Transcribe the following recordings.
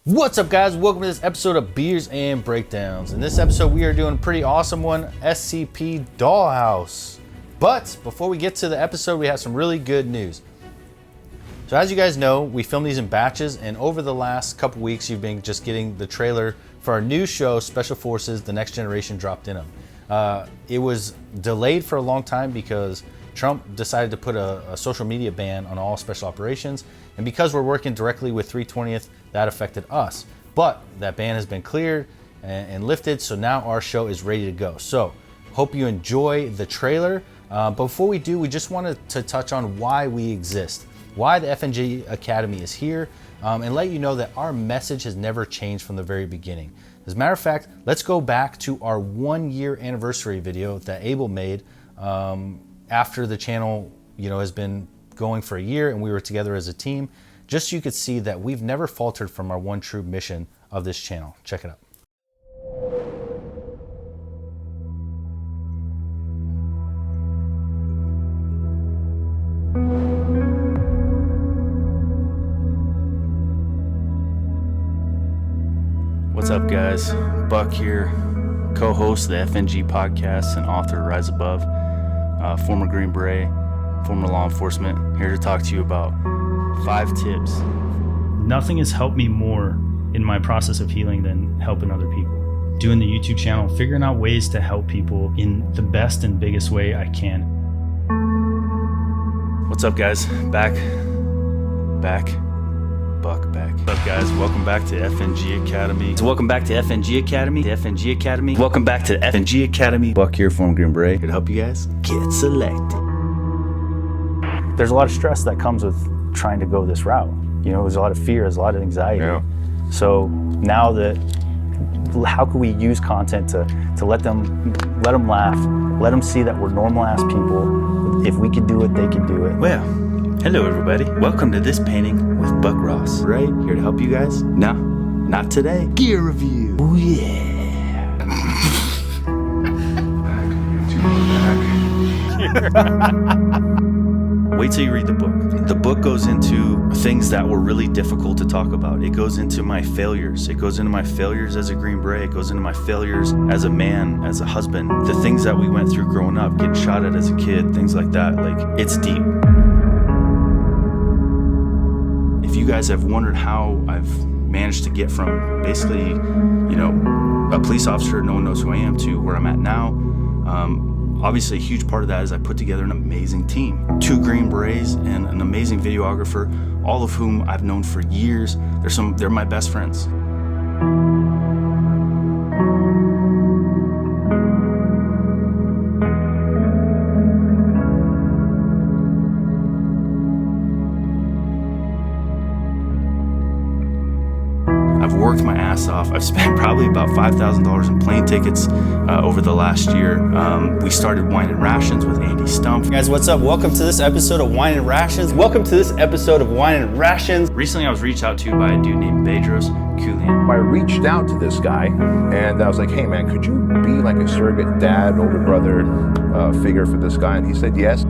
What's up, guys? Welcome to this episode of Beers and Breakdowns. In this episode, we are doing a pretty awesome one, SCP Dollhouse. But before we get to the episode, we have some really good news. So as you guys know, we film these in batches, and over the last couple weeks, you've been just getting the trailer for our new show, Special Forces, The Next Generation, dropped in them. It was delayed for a long time because Trump decided to put a social media ban on all special operations, and because we're working directly with 320th, that affected us. But that ban has been cleared and lifted, so now our show is ready to go. So hope you enjoy the trailer. But before we do, we just wanted to touch on why we exist, why the FNG Academy is here, and let you know that our message has never changed from the very beginning. As a matter of fact, let's go back to our 1-year anniversary video that Abel made after the channel has been going for a year and we were together as a team, just so you could see that we've never faltered from our one true mission of this channel. Check it out. What's up, guys? Buck here, co-host of the FNG podcast and author of Rise Above, former Green Beret, former law enforcement, here to talk to you about 5 tips. Nothing has helped me more in my process of healing than helping other people. Doing the YouTube channel, figuring out ways to help people in the best and biggest way I can. What's up, guys? Buck back. What's up, guys? Welcome back to FNG Academy. So welcome back to FNG Academy. Welcome back to FNG Academy. Buck here, former Green Beret, here to help you guys get selected. There's a lot of stress that comes with trying to go this route. There's a lot of fear, there's a lot of anxiety. Yeah. So now that, how can we use content to let them laugh, let them see that we're normal ass people. If we can do it, they can do it. Well, hello everybody. Welcome to this painting with Buck Ross, right? Here to help you guys. No, not today. Gear review. Oh yeah. Wait till you read the book. The book goes into things that were really difficult to talk about. It goes into my failures. It goes into my failures as a Green Beret. It goes into my failures as a man, as a husband. The things that we went through growing up, getting shot at as a kid, things like that. Like, it's deep. If you guys have wondered how I've managed to get from basically, a police officer, no one knows who I am, to where I'm at now, obviously a huge part of that is I put together an amazing team. 2 Green Berets and an amazing videographer, all of whom I've known for years. They're my best friends. I've worked my ass off. I've spent probably about $5,000 in plane tickets over the last year. We started Wine and Rations with Andy Stump. Guys, what's up? Welcome to this episode of Wine and Rations. Recently, I was reached out to by a dude named Berets. I reached out to this guy and I was like, hey man, could you be like a surrogate dad, older brother figure for this guy? And he said yes.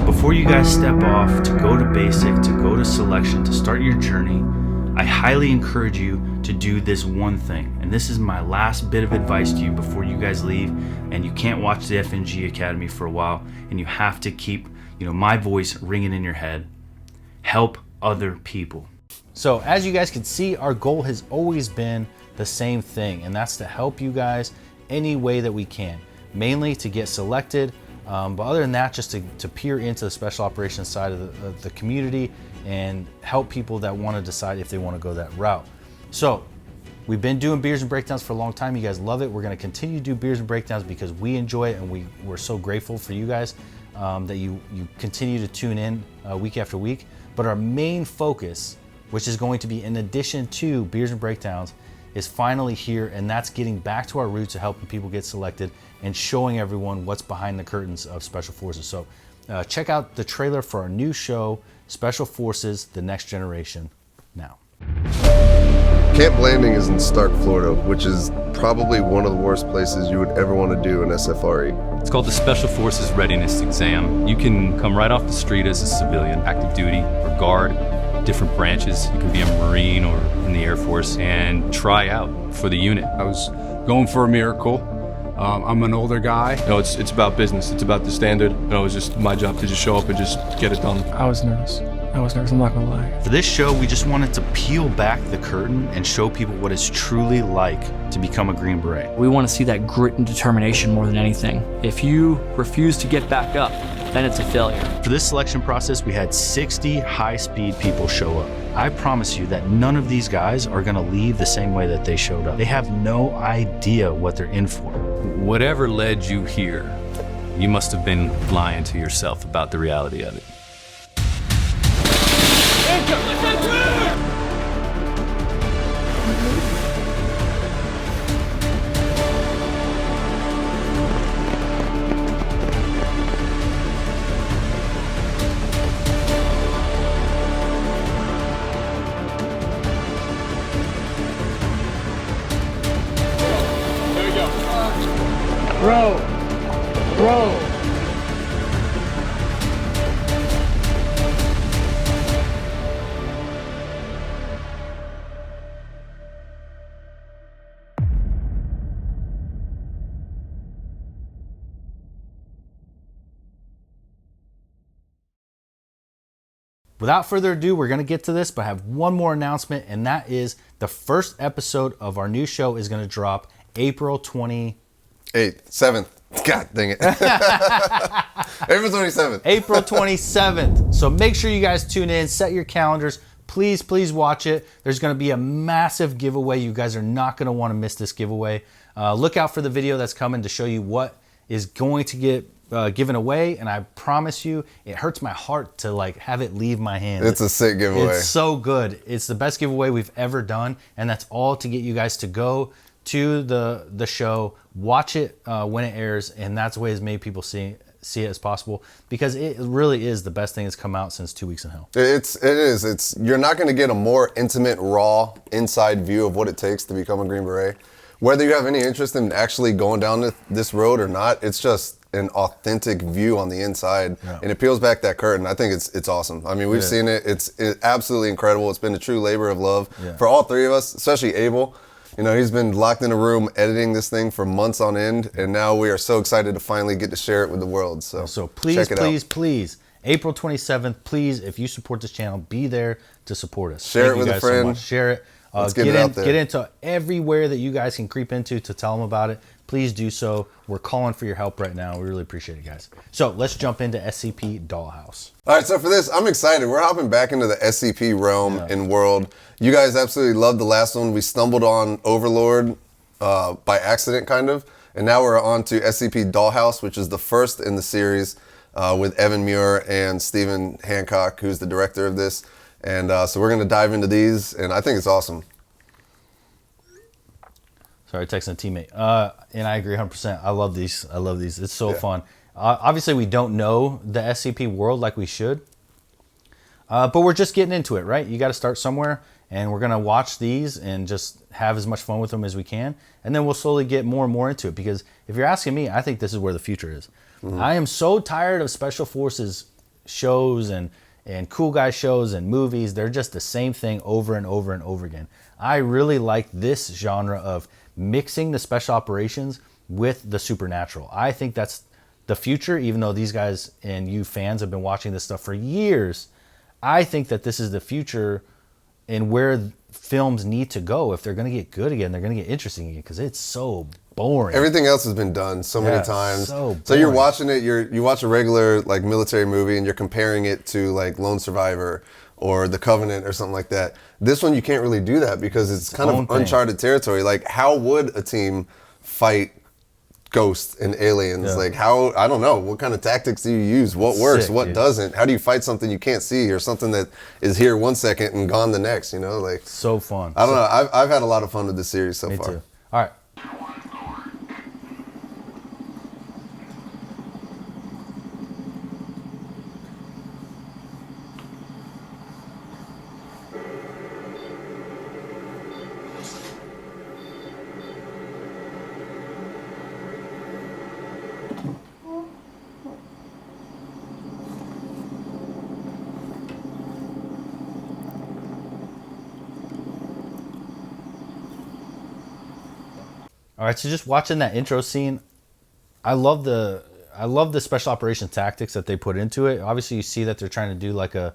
Before you guys step off to go to basic, to go to selection, to start your journey, I highly encourage you to do this one thing. And this is my last bit of advice to you before you guys leave and you can't watch the FNG Academy for a while and you have to keep, my voice ringing in your head. Help other people. So as you guys can see, our goal has always been the same thing, and that's to help you guys any way that we can, mainly to get selected. But other than that, just to peer into the special operations side of the community and help people that want to decide if they want to go that route. So we've been doing Beers and Breakdowns for a long time. You guys love it. We're going to continue to do Beers and Breakdowns because we enjoy it, and we're so grateful for you guys that you continue to tune in week after week. But our main focus, which is going to be in addition to Beers and Breakdowns, is finally here, and that's getting back to our roots of helping people get selected and showing everyone what's behind the curtains of Special Forces. So check out the trailer for our new show, Special Forces, The Next Generation, now. Camp Landing is in Stark, Florida, which is probably one of the worst places you would ever want to do an SFRE. It's called the Special Forces Readiness Exam. You can come right off the street as a civilian, active duty or guard, different branches. You can be a Marine or in the Air Force and try out for the unit. I was going for a miracle. I'm an older guy. No, it's about business. It's about the standard. It's just my job to just show up and just get it done. I was nervous, I'm not gonna lie. For this show, we just wanted to peel back the curtain and show people what it's truly like to become a Green Beret. We want to see that grit and determination more than anything. If you refuse to get back up, then it's a failure. For this selection process, we had 60 high-speed people show up. I promise you that none of these guys are gonna leave the same way that they showed up. They have no idea what they're in for. Whatever led you here, you must have been lying to yourself about the reality of it. Bro! Without further ado, we're gonna get to this, but I have one more announcement, and that is the first episode of our new show is gonna drop April 28th. 7th. God dang it. April 27th. April 27th. So make sure you guys tune in, set your calendars. Please, please watch it. There's gonna be a massive giveaway. You guys are not gonna wanna miss this giveaway. Look out for the video that's coming to show you what is going to get given away, and I promise you, it hurts my heart to like have it leave my hands. It's a sick giveaway. It's so good. It's the best giveaway we've ever done, and that's all to get you guys to go to the show, watch it when it airs, and that's the way as many people see it as possible, because it really is the best thing that's come out since 2 Weeks in Hell. It is. You're not going to get a more intimate, raw, inside view of what it takes to become a Green Beret. Whether you have any interest in actually going down this road or not, it's just an authentic view on the inside, and it peels back that curtain. I think it's awesome. I mean, we've seen it. It's absolutely incredible. It's been a true labor of love for all three of us, especially Abel. You know, he's been locked in a room editing this thing for months on end, and now we are so excited to finally get to share it with the world. So please, please, April 27th, please, if you support this channel, be there to support us. Share it with a friend. Share it. Let's get it out there. Get into everywhere that you guys can creep into to tell them about it. Please do so. We're calling for your help right now. We really appreciate it, guys. So let's jump into SCP Dollhouse. All right, so for this, I'm excited. We're hopping back into the SCP realm and world. You guys absolutely loved the last one. We stumbled on Overlord by accident, kind of. And now we're on to SCP Dollhouse, which is the first in the series with Evan Muir and Stephen Hancock, who's the director of this. And so we're going to dive into these, and I think it's awesome. Sorry, texting a teammate. And I agree 100%. I love these. It's so fun. Obviously, we don't know the SCP world like we should. But we're just getting into it, right? You got to start somewhere. And we're going to watch these and just have as much fun with them as we can. And then we'll slowly get more and more into it. Because if you're asking me, I think this is where the future is. I am so tired of Special Forces shows and cool guy shows and movies. They're just the same thing over and over and over again. I really like this genre of mixing the special operations with the supernatural. I think that's the future, even though these guys and you fans have been watching this stuff for years. I think that this is the future and where films need to go. If they're going to get good again, they're going to get interesting again, because it's so boring. Everything else has been done so many times. So you're watching it, you watch a regular like military movie and you're comparing it to like Lone Survivor or The Covenant or something like that. This one you can't really do that because it's kind of uncharted territory. Like, how would a team fight ghosts and aliens? Like, how, I don't know, what kind of tactics do you use? What works, what doesn't? How do you fight something you can't see, or something that is here 1 second and gone the next, you know? Like, so fun. I don't know, I've had a lot of fun with this series so far. Me too. All right. All right, so just watching that intro scene, I love the special operation tactics that they put into it. Obviously, you see that they're trying to do like a,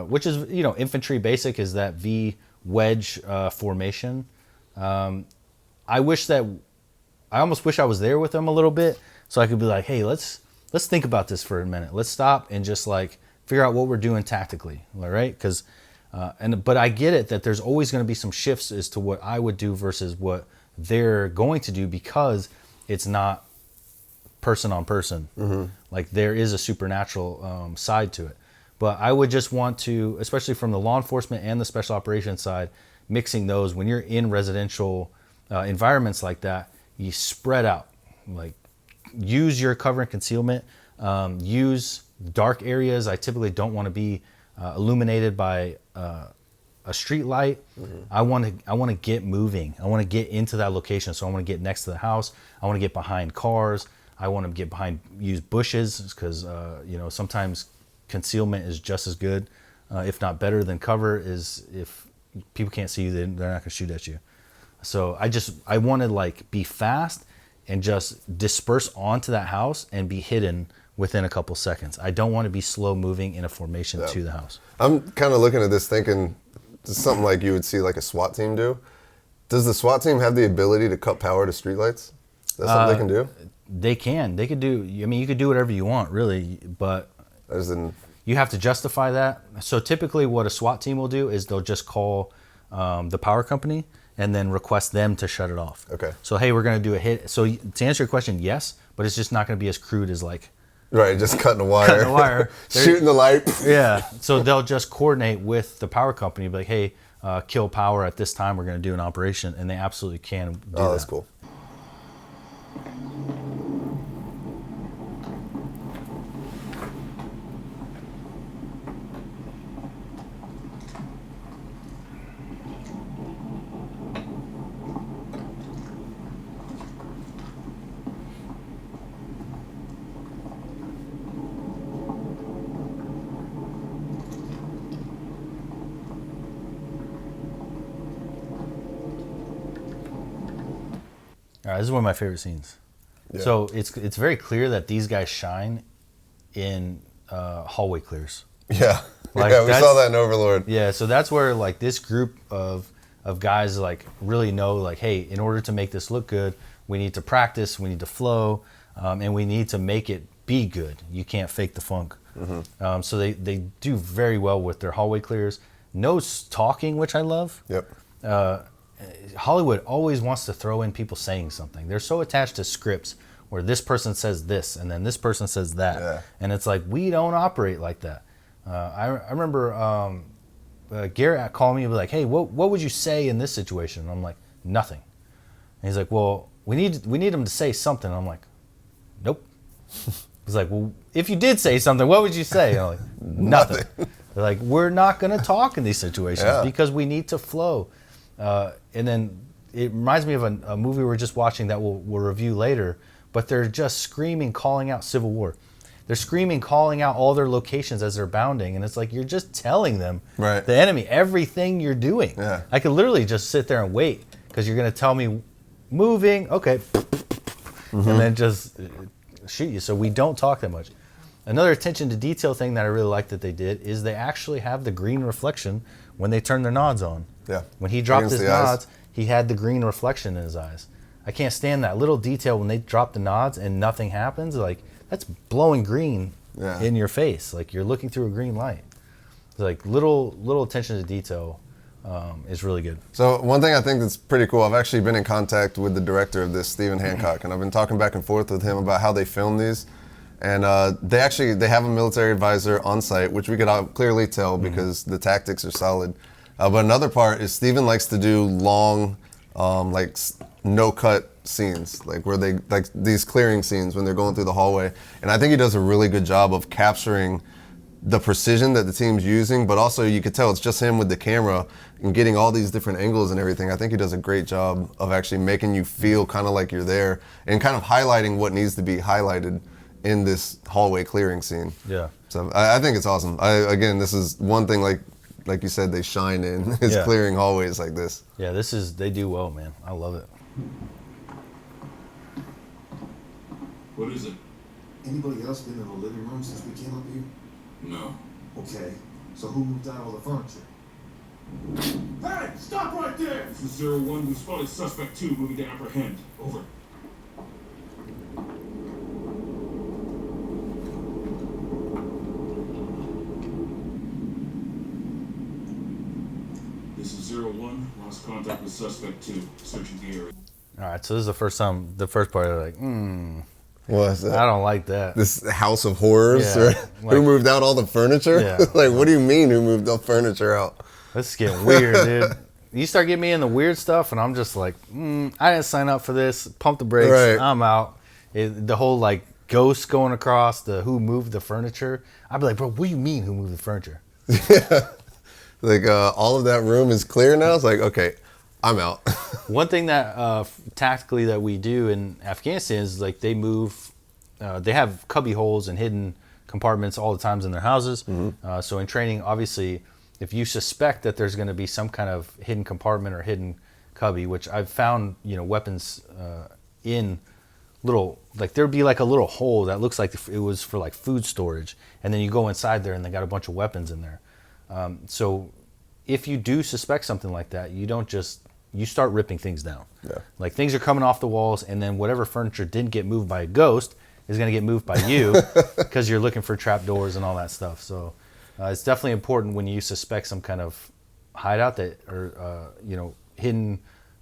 which is, you know, infantry basic is that V wedge formation. I almost wish I was there with them a little bit so I could be like, hey, let's think about this for a minute. Let's stop and just like figure out what we're doing tactically, all right? Because, but I get it that there's always going to be some shifts as to what I would do versus what they're going to do because it's not person on person. Like there is a supernatural side to it. But I would just want to, especially from the law enforcement and the special operations side, mixing those when you're in residential environments like that, you spread out. Like use your cover and concealment. Use dark areas. I typically don't want to be illuminated by a street light. I want to get moving. I want to get into that location. So I want to get next to the house. I want to get behind cars. I want to get behind, use bushes because you know, sometimes concealment is just as good, if not better than cover. Is if people can't see you, they're not going to shoot at you. So I want to like be fast and just disperse onto that house and be hidden within a couple seconds. I don't want to be slow moving in a formation to the house. I'm kind of looking at this thinking it's something like you would see like a SWAT team do. Does the SWAT team have the ability to cut power to streetlights? That's something they can do? They can. They could do, I mean, you could do whatever you want, really, but as in, you have to justify that. So typically what a SWAT team will do is they'll just call the power company and then request them to shut it off. Okay. So, hey, we're going to do a hit. So to answer your question, yes, but it's just not going to be as crude as like... Right, just cutting the wire. Cutting the wire. Shooting the light. Yeah. So they'll just coordinate with the power company, be like, hey, kill power at this time. We're going to do an operation. And they absolutely can do that. Oh, that's cool. All right, this is one of my favorite scenes. Yeah. So it's very clear that these guys shine in hallway clears. Yeah, like yeah, we saw that in Overlord. Yeah, so that's where like this group of guys like really know like, hey, in order to make this look good, we need to practice, we need to flow, and we need to make it be good. You can't fake the funk. So they do very well with their hallway clears. No talking, which I love. Yep. Hollywood always wants to throw in people saying something. They're so attached to scripts where this person says this and then this person says that. Yeah. And it's like, we don't operate like that. I remember Garrett called me and be like, hey, what would you say in this situation? And I'm like, nothing. And he's like, well, we need him to say something. And I'm like, nope. He's like, well, if you did say something, what would you say? And I'm like, nothing. They're like, we're not going to talk in these situations because we need to flow. And then it reminds me of a movie we're just watching that we'll review later, but they're just screaming, calling out Civil War. They're screaming, calling out all their locations as they're bounding. And it's like, you're just telling them, the enemy, everything you're doing. Yeah. I could literally just sit there and wait because you're going to tell me moving, okay, and then just shoot you. So we don't talk that much. Another attention to detail thing that I really like that they did is they actually have the green reflection when they turn their nods on. Yeah. When he dropped his nods, he had the green reflection in his eyes. I can't stand that little detail when they drop the nods and nothing happens. Like, that's blowing green in your face. Like, you're looking through a green light. It's like little attention to detail is really good. So one thing I think that's pretty cool, I've actually been in contact with the director of this, Stephen Hancock, and I've been talking back and forth with him about how they film these. And they have a military advisor on site, which we could clearly tell because the tactics are solid. But another part is Stephen likes to do long, like no-cut scenes, like where they like these clearing scenes when they're going through the hallway. And I think he does a really good job of capturing the precision that the team's using, but also you could tell it's just him with the camera and getting all these different angles and everything. I think he does a great job of actually making you feel kind of like you're there and kind of highlighting what needs to be highlighted in this hallway clearing scene. Yeah. So I think it's awesome. Again, this is one thing like you said, they shine in is clearing hallways like this. Yeah, they do well, man. I love it. What is it? Anybody else been in the living room since we came up here? No. Okay, so who moved out all the furniture? Hey, stop right there! This is 01. We spotted suspect 2 moving to apprehend. Over. This is 01. Lost contact with suspect 2. Searching the area. All right, so this is the first part of like, What's that? I don't like that. This house of horrors? Yeah, Or like- who moved out all the furniture? Yeah. Like, what do you mean who moved the furniture out? This is getting weird, dude. You start getting me in the weird stuff, and I'm just like, I didn't sign up for this. Pump the brakes. Right. I'm out. The whole like ghost going across the who moved the furniture. I'd be like, bro, what do you mean who moved the furniture? Yeah. Like, all of that room is clear now? It's like, okay, I'm out. One thing that tactically that we do in Afghanistan is like they move, they have cubby holes and hidden compartments all the times in their houses. Mm-hmm. So in training, obviously, if you suspect that there's going to be some kind of hidden compartment or hidden cubby, which I've found, weapons in little, like there'd be like a little hole that looks like it was for like food storage, and then you go inside there and they got a bunch of weapons in there. So if you do suspect something like that, you start ripping things down. Yeah. Like things are coming off the walls, and then whatever furniture didn't get moved by a ghost is going to get moved by you because you're looking for trap doors and all that stuff. So it's definitely important when you suspect some kind of hideout that or hidden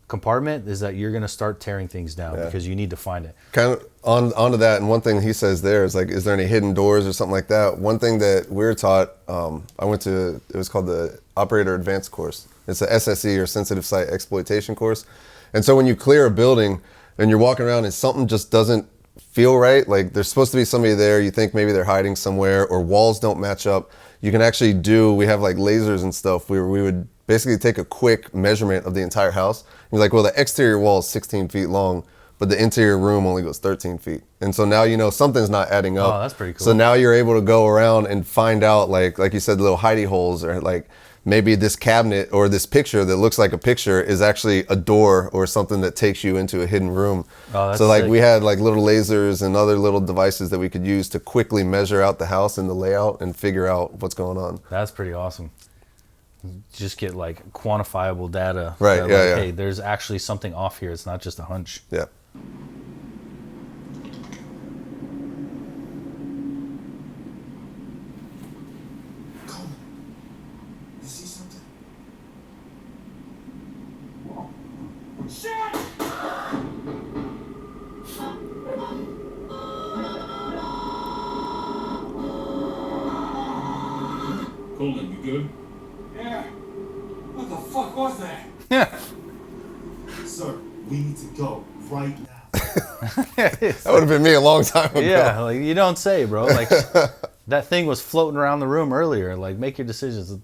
compartment is that you're going to start tearing things down because you need to find it. Kind of onto that, and one thing he says there is like, is there any hidden doors or something like that? One thing that we're taught, I went to, it was called the Operator Advanced course. It's a SSE or Sensitive Site Exploitation course. And so when you clear a building and you're walking around and something just doesn't feel right, like there's supposed to be somebody there, you think maybe they're hiding somewhere, or walls don't match up, you can actually we have like lasers and stuff where we would basically take a quick measurement of the entire house. And you're like, well, the exterior wall is 16 feet long, but the interior room only goes 13 feet. And so now something's not adding up. Oh, that's pretty cool. So now you're able to go around and find out, like you said, little hidey holes, or like maybe this cabinet or this picture that looks like a picture is actually a door or something that takes you into a hidden room. Oh, that's so like sick. we had like little lasers and other little devices that we could use to quickly measure out the house and the layout and figure out what's going on. That's pretty awesome. Just get like quantifiable data. Right, that, yeah. Hey, there's actually something off here. It's not just a hunch. Yeah. Coleman, you see something? Shit! Coleman, you good? Yeah. What the fuck was that? Sir, we need to go right now. That would have been me a long time ago. Yeah, like you don't say, bro. Like that thing was floating around the room earlier. Like make your decisions.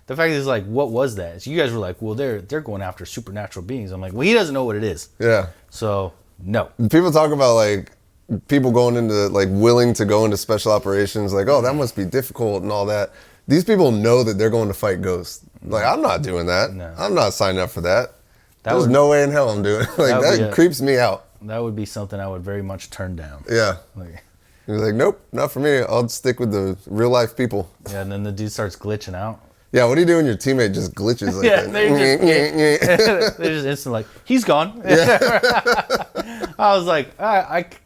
The fact is, like, what was that? So you guys were like, well, they're going after supernatural beings. I'm like, well, he doesn't know what it is. Yeah. So no. People talk about like people going into like willing to go into special operations, like, oh, that must be difficult and all that. These people know that they're going to fight ghosts. Like, I'm not doing that. No. I'm not signing up for that. There's no way in hell I'm doing it. Like, that creeps me out. That would be something I would very much turn down. Yeah. Like, You're like, nope, not for me. I'll stick with the real life people. yeah, and then the dude starts glitching out. Yeah, what do you do when your teammate just glitches like Yeah, that? they're just instantly like, he's gone. Yeah. I was like, all right.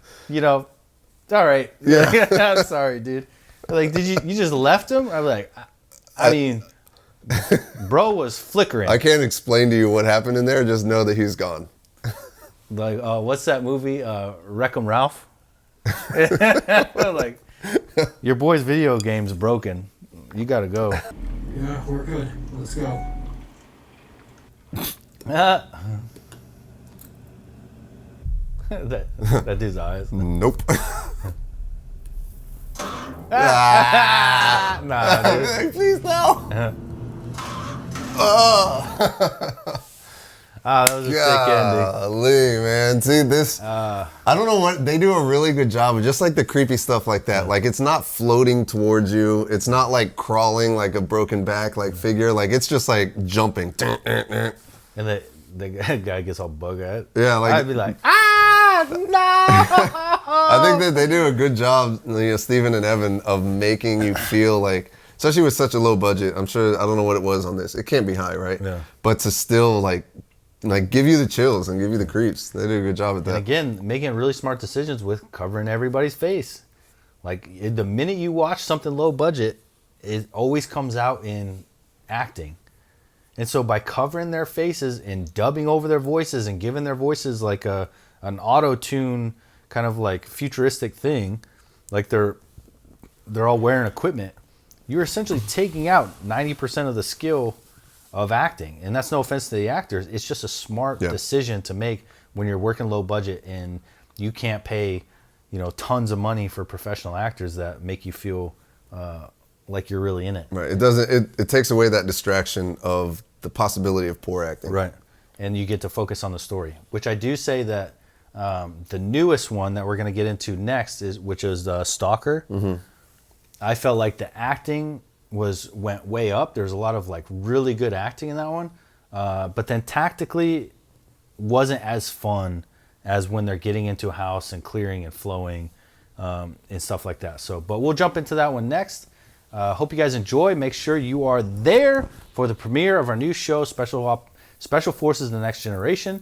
Yeah. I'm sorry, dude. Like, did you just left him? I'm like, I mean, bro was flickering. I can't explain to you what happened in there. Just know that he's gone. Like, what's that movie? Wreck-'em Ralph? Like, your boy's video game's broken. You gotta go. Yeah, we're good. Let's go. that dude's eyes. Nope. Nah, dude. Please no. That was a sick ending. Golly, man. See this? I don't know what they do a really good job of just like the creepy stuff like that. Like it's not floating towards you. It's not like crawling like a broken back like figure. Like it's just like jumping. And the guy gets all bug-eyed. Yeah, like I'd be like, no! I think that they do a good job, Steven and Evan, of making you feel like, especially with such a low budget. I'm sure, I don't know what it was on this. It can't be high, right? Yeah. But to still like give you the chills and give you the creeps. They do a good job at that. And again, making really smart decisions with covering everybody's face. Like the minute you watch something low budget, it always comes out in acting. And so by covering their faces and dubbing over their voices and giving their voices like an auto-tune kind of like futuristic thing, like they're all wearing equipment, you're essentially taking out 90% of the skill of acting. And that's no offense to the actors. It's just a smart decision to make when you're working low budget and you can't pay, tons of money for professional actors that make you feel like you're really in it. Right. It doesn't. It takes away that distraction of the possibility of poor acting. Right. And you get to focus on the story, which I do say that the newest one that we're going to get into next which is Stalker. Mm-hmm. I felt like the acting went way up. There's a lot of like really good acting in that one, but then tactically wasn't as fun as when they're getting into a house and clearing and flowing and stuff like that. So, but we'll jump into that one next. Hope you guys enjoy. Make sure you are there for the premiere of our new show, Special Forces: The Next Generation,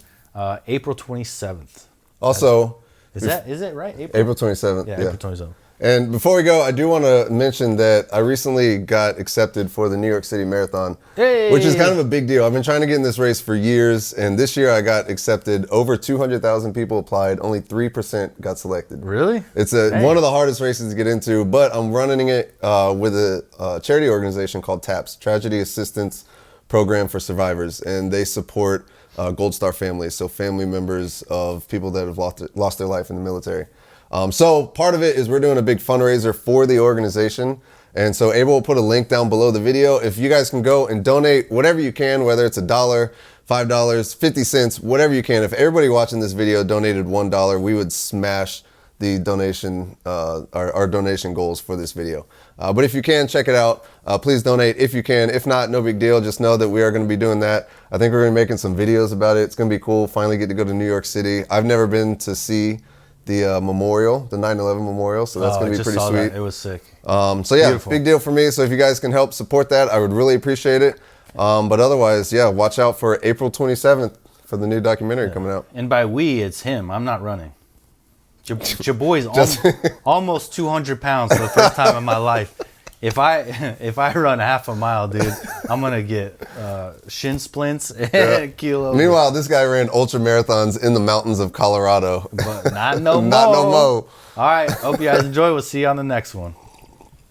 April 27th. Also, is it right? April 27th. Yeah, April 27th. And before we go, I do want to mention that I recently got accepted for the New York City Marathon, which is kind of a big deal. I've been trying to get in this race for years, and this year I got accepted. Over 200,000 people applied. Only 3% got selected. Really? It's one of the hardest races to get into, but I'm running it with a charity organization called TAPS, Tragedy Assistance Program for Survivors, and they support Gold Star families, so family members of people that have lost their life in the military. So part of it is we're doing a big fundraiser for the organization. And so Abel will put a link down below the video. If you guys can go and donate whatever you can, whether it's $1, $5, 50 cents, whatever you can. If everybody watching this video donated $1, we would smash the donation, our donation goals for this video. But if you can, check it out. Please donate if you can. If not, no big deal. Just know that we are going to be doing that. I think we're going to be making some videos about it. It's going to be cool. Finally get to go to New York City. I've never been to see the memorial, the 9/11 memorial, so that's going to be pretty sweet. That. It was sick. So yeah, beautiful. Big deal for me. So if you guys can help support that, I would really appreciate it. But otherwise, yeah, watch out for April 27th for the new documentary coming out. And by we, it's him. I'm not running. Your boy's almost 200 pounds for the first time in my life. If I run half a mile, dude, I'm gonna get shin splints and keel over. Meanwhile, this guy ran ultra marathons in the mountains of Colorado. But not no more. Not no more. All right, hope you guys enjoy. We'll see you on the next one.